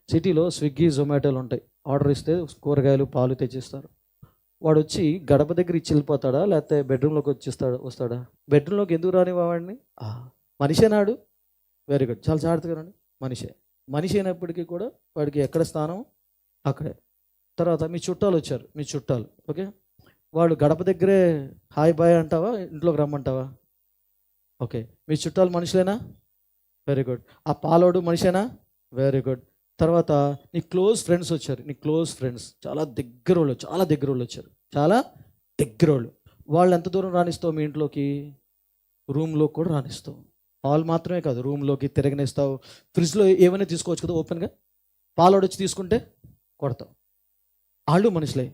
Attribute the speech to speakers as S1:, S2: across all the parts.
S1: సిటీలో స్విగ్గీ జొమాటోలు ఉంటాయి. ఆర్డర్ ఇస్తే కూరగాయలు పాలు తెచ్చిస్తారు. వాడు వచ్చి గడప దగ్గర ఇచ్చి వెళ్ళిపోతాడా, లేకపోతే బెడ్రూమ్లోకి వస్తాడా? బెడ్రూమ్లోకి ఎందుకు రానివ్వండి? మనిషేనాడు, వెరీ గుడ్, చాలా జాగ్రత్తగా రండి. మనిషి అయినప్పటికీ కూడా వాడికి ఎక్కడ స్థానం అక్కడే. తర్వాత మీ చుట్టాలు వచ్చారు, మీ చుట్టాలు, ఓకే, వాళ్ళు గడప దగ్గరే హాయ్ బాయ్ అంటావా, ఇంట్లోకి రమ్మంటావా? ఓకే, మీ చుట్టాలు మనుషులేనా? Very good. ఆ పాలోడు మనిషేనా? Very good. తర్వాత నీ క్లోజ్ ఫ్రెండ్స్ వచ్చారు, నీ క్లోజ్ ఫ్రెండ్స్ చాలా దగ్గర వాళ్ళు వచ్చారు, చాలా దగ్గర వాళ్ళు. వాళ్ళు ఎంత దూరం రాణిస్తావు మీ ఇంట్లోకి? రూమ్లో కూడా రాణిస్తావు. హాల్ మాత్రమే కాదు, రూమ్లోకి తిరగనిస్తావు. ఫ్రిడ్జ్లో ఏమైనా తీసుకోవచ్చు కదా ఓపెన్గా. పాలోడు వచ్చి తీసుకుంటే కొడతావు. వాళ్ళు మనుషులే.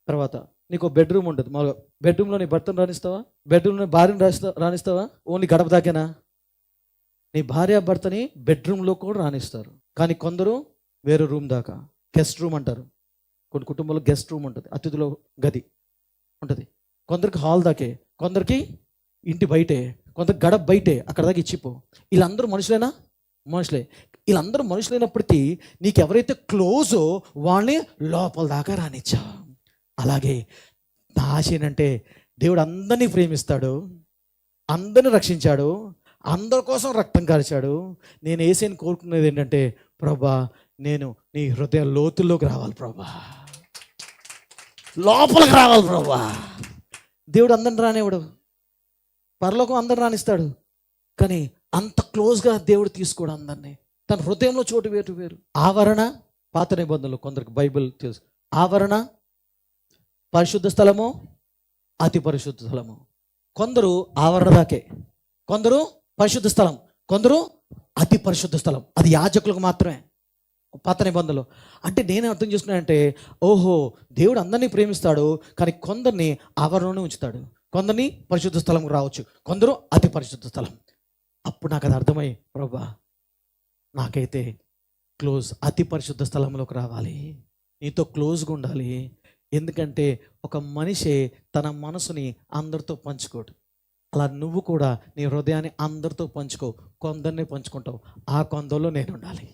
S1: తర్వాత నీకు బెడ్రూమ్ ఉంటుంది, మామూలుగా బెడ్రూమ్లో నీ భర్తను రాణిస్తావా? బెడ్రూమ్లో భార్యను రాణిస్తావా? ఓన్లీ గడప దాకేనా? నీ భార్య భర్తని బెడ్రూమ్లో కూడా రాణిస్తారు. కానీ కొందరు వేరే రూమ్ దాకా, గెస్ట్ రూమ్ అంటారు. కొన్ని కుటుంబంలో గెస్ట్ రూమ్ ఉంటుంది, అతిథుల గది ఉంటుంది. కొందరికి హాల్ దాకే, కొందరికి ఇంటి బయటే, కొందరికి గడప బయటే, అక్కడ దాకా ఇచ్చిపో. వీళ్ళందరూ మనుషులేనా? మనుషులే. వీళ్ళందరూ మనుషులైనప్పటికీ నీకు ఎవరైతే క్లోజో వాళ్ళని లోపల దాకా రానిచ్చా. అలాగే నా ఆశ ఏంటంటే దేవుడు అందరినీ ప్రేమిస్తాడు, అందరిని రక్షించాడు, అందరి కోసం రక్తం కార్చాడు. నేను యేసుని కోరుకునేది ఏంటంటే, ప్రభా నేను నీ హృదయ లోతుల్లోకి రావాలి ప్రభా, లోపలికి రావాలి ప్రభా. దేవుడు అందరిని రానివ్వడు, పరలోకం అందరిని రాణిస్తాడు, కానీ అంత క్లోజ్గా దేవుడు తీసుకోడు అందరినీ. తన హృదయంలో చోటు వేరు. ఆవరణ, పాత నిబంధనలు కొందరికి బైబిల్ తెలుసు. ఆవరణ, పరిశుద్ధ స్థలము, అతి పరిశుద్ధ స్థలము. కొందరు ఆవరణ దాకే, కొందరు పరిశుద్ధ స్థలం, కొందరు అతి పరిశుద్ధ స్థలం. అది యాజకులకు మాత్రమే పాత నిబంధనలు. అంటే నేను అర్థం చేసుకున్నానంటే, ఓహో దేవుడు అందరినీ ప్రేమిస్తాడు, కానీ కొందరిని ఆవరణలోనే ఉంచుతాడు, కొందరిని పరిశుద్ధ స్థలంకి రావచ్చు, కొందరు అతి పరిశుద్ధ స్థలం. అప్పుడు నాకు అది అర్థమై, ప్రభా నాకైతే అతి పరిశుద్ధ స్థలంలోకి రావాలి, నీతో క్లోజ్గా ఉండాలి. ఎందుకంటే ఒక మనిషి తన మనసుని అందరితో పంచుకోడు. అలా నువ్వు కూడా నీ హృదయాన్ని అందరితో పంచుకో. కొందరిని పంచుకుంటావు, ఆ కొందరిలో నేను ఉండాలి.